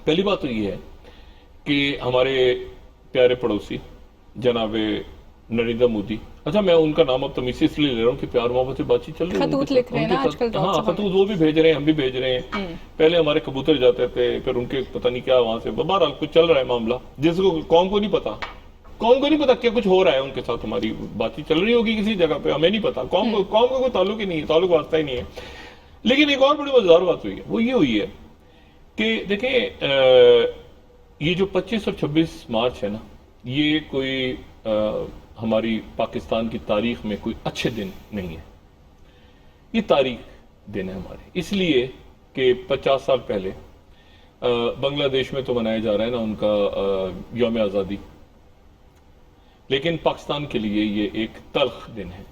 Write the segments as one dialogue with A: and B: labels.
A: پہلی بات تو یہ ہے کہ ہمارے پیارے پڑوسی جناب نریندر مودی، اچھا میں ان کا نام اب تمیز سے اس لیے لے رہا ہوں کہ پیار محبت سے بات چیت چل رہی ہے،
B: خطوط لکھ رہے ہیں نا آج کل،
A: ہاں خطوط وہ بھی بھیج رہے ہیں، ہم بھی بھیج رہے ہیں، پہلے ہمارے کبوتر جاتے تھے، پھر ان کے پتہ نہیں کیا وہاں سے، بہرحال کچھ چل رہا ہے معاملہ جس کو قوم کو نہیں پتا، کیا کچھ ہو رہا ہے ان کے ساتھ، ہماری بات چیت چل رہی ہوگی کسی جگہ پہ، ہمیں نہیں پتا، قوم کا کوئی تعلق ہی نہیں ہے، تعلق واسطہ ہی نہیں ہے۔ لیکن ایک اور بڑی مزیدار بات ہوئی ہے، وہ یہ ہوئی ہے کہ دیکھیں یہ جو 25 اور 26 مارچ ہے نا، یہ کوئی ہماری پاکستان کی تاریخ میں کوئی اچھے دن نہیں ہے، یہ تاریخ دن ہے ہمارے، اس لیے کہ 50 سال پہلے بنگلہ دیش میں تو منایا جا رہا ہے نا ان کا یوم آزادی، لیکن پاکستان کے لیے یہ ایک تلخ دن ہے،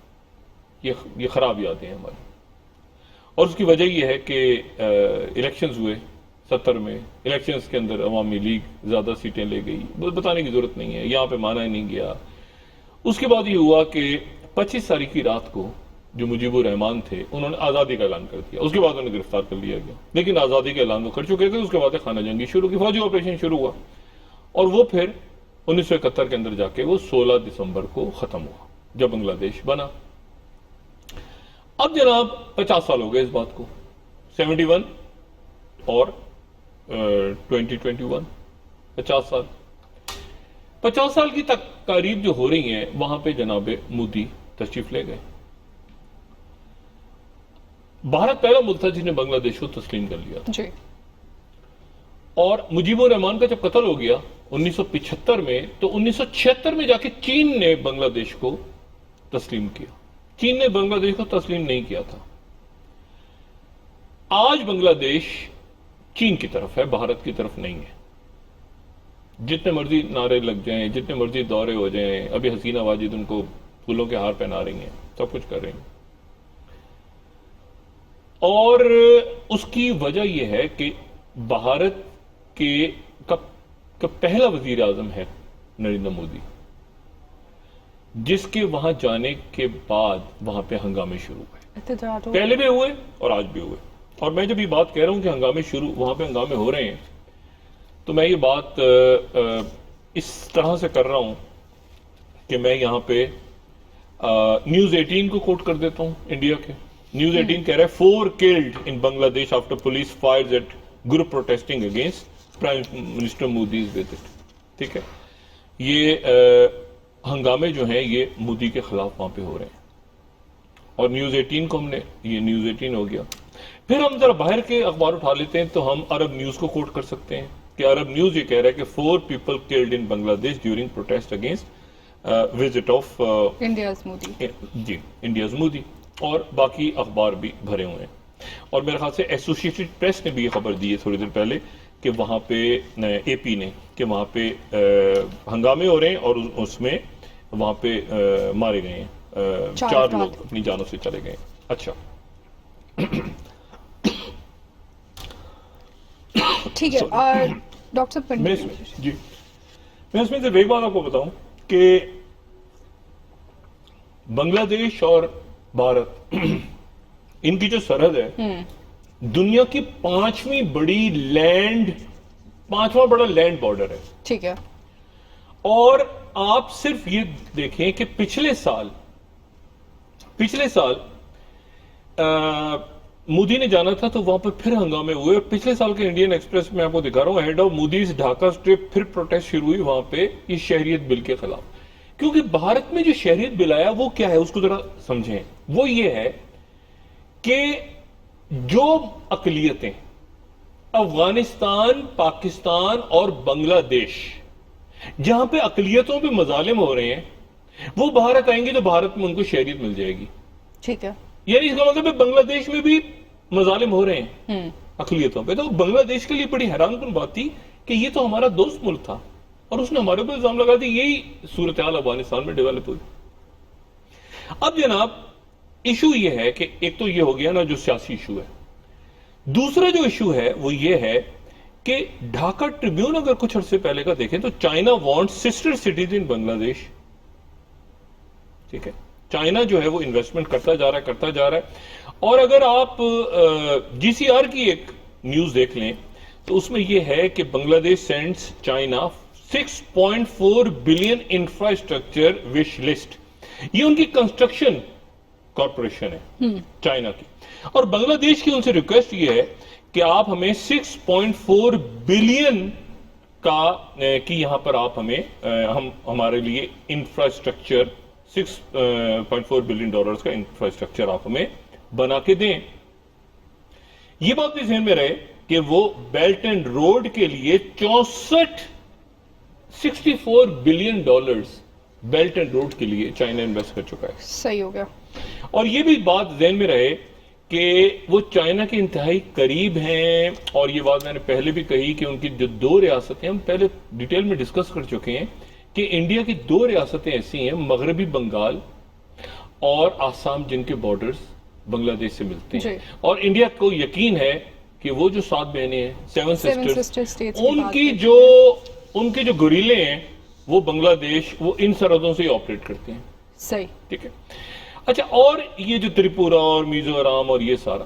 A: یہ خراب یادیں ہیں ہماری، اور اس کی وجہ یہ ہے کہ الیکشنز ہوئے 70 میں، الیکشنز کے اندر عوامی لیگ زیادہ سیٹیں لے گئی، بتانے کی ضرورت نہیں ہے، یہاں پہ مانا ہی نہیں گیا۔ اس کے بعد یہ ہوا کہ 25 تاریخ کی رات کو جو مجیب الرحمان تھے انہوں نے آزادی کا اعلان کر دیا، اس کے بعد انہیں گرفتار کر لیا گیا، لیکن آزادی کا اعلان وہ کر چکے تھے، اس کے بعد خانہ جنگی شروع کی، فوجی آپریشن شروع ہوا، اور وہ پھر 1971 کے اندر جا کے وہ 16 دسمبر کو ختم ہوا جب بنگلہ دیش بنا۔ اب جناب 50 سال ہو گئے اس بات کو، 71 اور 2021، 50 سال کی تقاریب جو ہو رہی ہیں، وہاں پہ جناب مودی تشریف لے گئے۔ بھارت پہلا ملک تھا جس نے بنگلہ دیش کو تسلیم کر لیا تھا، اور مجیب الرحمان کا جب قتل ہو گیا 1975 میں، تو 1976 میں جا کے چین نے بنگلہ دیش کو تسلیم کیا، چین نے بنگلہ دیش کو تسلیم نہیں کیا تھا۔ آج بنگلہ دیش چین کی طرف ہے، بھارت کی طرف نہیں ہے، جتنے مرضی نعرے لگ جائیں، جتنے مرضی دورے ہو جائیں، ابھی حسینہ واجد ان کو پھولوں کے ہار پہنا رہی ہیں، سب کچھ کر رہی ہیں، اور اس کی وجہ یہ ہے کہ بھارت کا پہلا وزیر اعظم ہے نریندر مودی، جس کے وہاں جانے کے بعد وہاں پہ ہنگامے شروع ہوئے، پہلے بھی ہوئے اور آج بھی ہوئے، اور میں جب یہ بات کہہ رہا ہوں کہ ہنگامے شروع، وہاں پہ ہنگامے ہو رہے ہیں، تو میں یہ بات اس طرح سے کر رہا ہوں کہ میں یہاں پہ نیوز 18 کو کوٹ کر دیتا ہوں، انڈیا کے نیوز 18 کہہ رہا ہے 4 killed in بنگلہ دیش after police fires at group protesting against Prime Minister Modi's visit۔ ٹھیک ہے، یہ ہنگامے جو ہیں یہ مودی کے خلاف وہاں پہ ہو رہے ہیں، اور نیوز 18 کو ہم نے، یہ نیوز 18 ہو گیا۔ پھر ہم ذرا باہر کے اخبار اٹھا لیتے ہیں، تو ہم عرب نیوز کو کوٹ کر سکتے ہیں کہ عرب نیوز یہ کہہ رہا ہے کہ 4 people killed in بنگلہ دیش during protest against visit of
B: India's Modi,
A: ji India's Modi, اور باقی اخبار بھی بھرے ہوئے ہیں، اور میرے خیال سے ایسوسیٹڈ پریس نے بھی یہ خبر دی ہے تھوڑی دیر پہلے کہ وہاں پہ اے پی نے کہ وہاں پہ ہنگامے ہو رہے ہیں، اور اس میں وہاں پہ مارے گئے ہیں، 4 لوگ اپنی جانوں سے چلے گئے ہیں۔ اچھا
B: ٹھیک ہے، اور ڈاکٹر صاحب
A: جی میں اس میں سے ایک بات آپ کو بتاؤں کہ بنگلہ دیش اور بھارت ان کی جو سرحد ہے دنیا کی 5واں بڑا لینڈ بارڈر ہے،
B: ٹھیک ہے،
A: اور آپ صرف یہ دیکھیں کہ پچھلے سال مودی نے جانا تھا تو وہاں پر پھر ہنگامے ہوئے، اور پچھلے سال کے انڈین ایکسپریس میں آپ کو دکھا رہا ہوں، head of Modi's Dhaka strip, پھر پروٹیسٹ شروع ہوئی وہاں پہ یہ شہریت بل کے خلاف، کیونکہ بھارت میں جو شہریت بل آیا وہ کیا ہے اس کو ذرا سمجھیں، وہ یہ ہے کہ جو اقلیتیں افغانستان، پاکستان اور بنگلہ دیش جہاں پہ اقلیتوں پہ مظالم ہو رہے ہیں، وہ بھارت آئیں گے تو بھارت میں ان کو شہریت مل جائے گی،
B: ٹھیک ہے،
A: یعنی اس کا مطلب ہے بنگلہ دیش میں بھی مظالم ہو رہے ہیں اقلیتوں پہ۔ تو بنگلہ دیش کے لیے بڑی حیران کن بات تھی کہ یہ تو ہمارا دوست ملک تھا، اور اس نے ہمارے اوپر الزام لگا دی، یہی صورتحال افغانستان میں ڈیولپ ہوئی۔ اب جناب ایشو یہ ہے کہ ایک تو یہ ہو گیا نا جو سیاسی ایشو ہے، دوسرا جو ایشو ہے وہ یہ ہے کہ ڈھاکہ ٹریبیون اگر کچھ عرصے پہلے کا دیکھیں تو China want sister cities in Bangladesh, ٹھیک ہے، چائنا جو ہے وہ انویسٹمنٹ کرتا جا رہا ہے، اور اگر آپ جی سی آر کی ایک نیوز دیکھ لیں تو اس میں یہ ہے کہ بنگلہ دیش سینڈز چائنا 6.4 بلین انفراسٹرکچر وش لسٹ. یہ ان کی کنسٹرکشن کارپوریشن ہے چائنا کی, اور بنگلہ دیش کی ان سے ریکویسٹ یہ ہے کہ آپ ہمیں 6.4 بلین کی یہاں پر آپ ہمیں ہمارے لیے انفراسٹرکچر 6.4 بلین ڈالرز کا انفراسٹرکچر آپ ہمیں بنا کے دیں. یہ بات بھی ذہن میں رہے کہ وہ بیلٹ اینڈ روڈ کے لیے 64 billion dollars belt and road کے لیے چائنا انویسٹ کر چکا ہے.
B: صحیح ہو گیا.
A: اور یہ بھی بات ذہن میں رہے کہ وہ چائنا کے انتہائی قریب ہیں, اور یہ بات میں نے پہلے بھی کہی کہ ان کی جو 2 ریاستیں, ہم پہلے ڈیٹیل میں ڈسکس کر چکے ہیں کہ انڈیا کی 2 ریاستیں ایسی ہیں, مغربی بنگال اور آسام, جن کے بارڈرز بنگلہ دیش سے ملتے ہیں. اور انڈیا کو یقین ہے کہ وہ جو 7 بہنیں ہیں, 7 سسٹرز, ان کے جو گوریلے ہیں وہ بنگلہ دیش, وہ ان سرحدوں سے ہی آپریٹ کرتے ہیں.
B: صحیح.
A: ٹھیک ہے. اچھا, اور یہ جو تریپورا اور میزورام اور یہ سارا,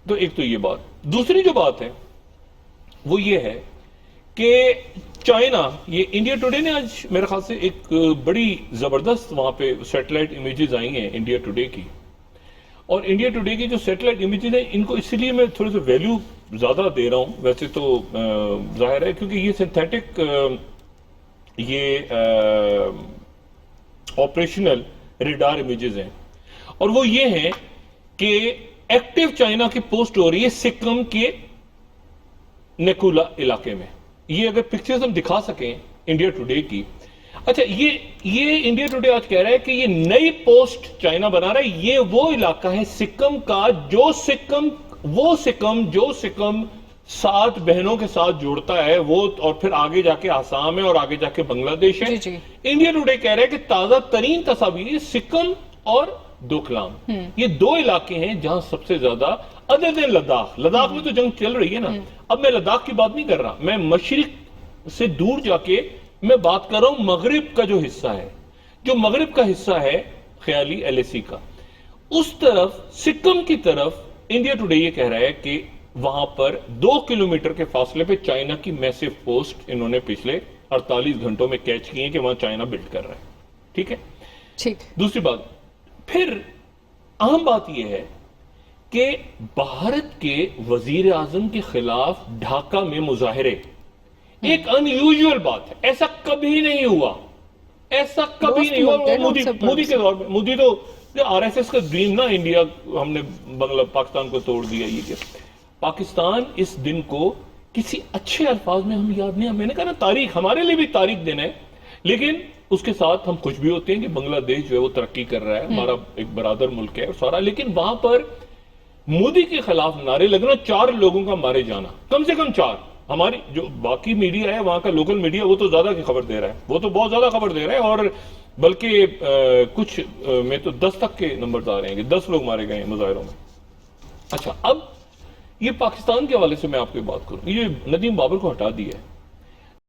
A: تو ایک تو یہ بات. دوسری جو بات ہے وہ یہ ہے کہ چائنا, یہ انڈیا ٹوڈے نے آج میرے خیال سے ایک بڑی زبردست وہاں پہ سیٹلائٹ امیجز آئی ہیں انڈیا ٹوڈے کی, اور انڈیا ٹوڈے کی جو سیٹلائٹ امیجز ہیں ان کو اس لیے میں تھوڑے سے ویلیو زیادہ دے رہا ہوں. ویسے تو ظاہر ہے کیونکہ یہ سنتھیٹک یہ آپریشنل ریڈار امیجز ہیں, اور وہ یہ ہیں کہ ایکٹیو چائنا کی پوسٹ ہو رہی ہے سکم کے نیکولا علاقے میں. یہ اگر پکچرز ہم دکھا سکیں انڈیا ٹوڈے کی. اچھا, یہ انڈیا ٹوڈے آج کہہ رہا ہے کہ یہ نئی پوسٹ چائنا بنا رہا ہے. یہ وہ علاقہ ہے سکم کا جو سکم 7 بہنوں کے ساتھ جوڑتا ہے وہ, اور پھر آگے جا کے آسام ہے اور آگے جا کے بنگلہ دیش ہے. انڈیا ٹوڈے کہہ رہا ہے کہ تازہ ترین تصاویر سکم اور دوکلام, یہ 2 علاقے ہیں جہاں سب سے زیادہ, ادر دین لداخ میں تو جنگ چل رہی ہے نا. اب میں لداخ کی بات نہیں کر رہا, میں مشرق سے دور جا کے میں بات کر رہا ہوں مغرب کا جو حصہ ہے, جو مغرب کا حصہ ہے خیالی LAC کا, اس طرف سکم کی طرف انڈیا ٹوڈے یہ کہہ رہا ہے کہ وہاں پر 2 کلومیٹر کے فاصلے پہ چائنا کی میسو پوسٹ انہوں نے پچھلے 48 گھنٹوں میں کیچ کی ہیں کہ وہاں چائنا بلڈ کر رہا ہے. ٹھیک ہے. دوسری بات, پھر اہم بات یہ ہے کہ بھارت کے وزیر اعظم کے خلاف ڈھاکہ میں مظاہرے, ایک ان یوزول بات ہے, ایسا کبھی نہیں ہوا, ایسا کبھی نہیں ہوا. مودی کے دور میں, مودی تو RSS کا ڈریم نا, انڈیا ہم نے پاکستان کو توڑ دیا. یہ کہ پاکستان اس دن کو کسی اچھے الفاظ میں ہم یاد نہیں, میں نے کہا نا تاریخ, ہمارے لیے بھی تاریخ دن ہے, لیکن اس کے ساتھ ہم خوش بھی ہوتے ہیں کہ بنگلہ دیش جو ہے وہ ترقی کر رہا ہے, ہمارا ایک برادر ملک ہے اور سارا. لیکن وہاں پر مودی کے خلاف نعرے لگنا, 4 لوگوں کا مارے جانا, کم سے کم 4. ہماری جو باقی میڈیا ہے وہاں کا لوکل میڈیا, وہ تو زیادہ کی خبر دے رہا ہے, وہ تو بہت زیادہ خبر دے رہا ہے, اور بلکہ کچھ میں تو 10 تک کے نمبر آ رہے ہیں کہ 10 لوگ مارے گئے ہیں مظاہروں میں. اچھا, اب یہ پاکستان کے حوالے سے میں آپ کو بات کروں, یہ ندیم بابر کو ہٹا دیا ہے,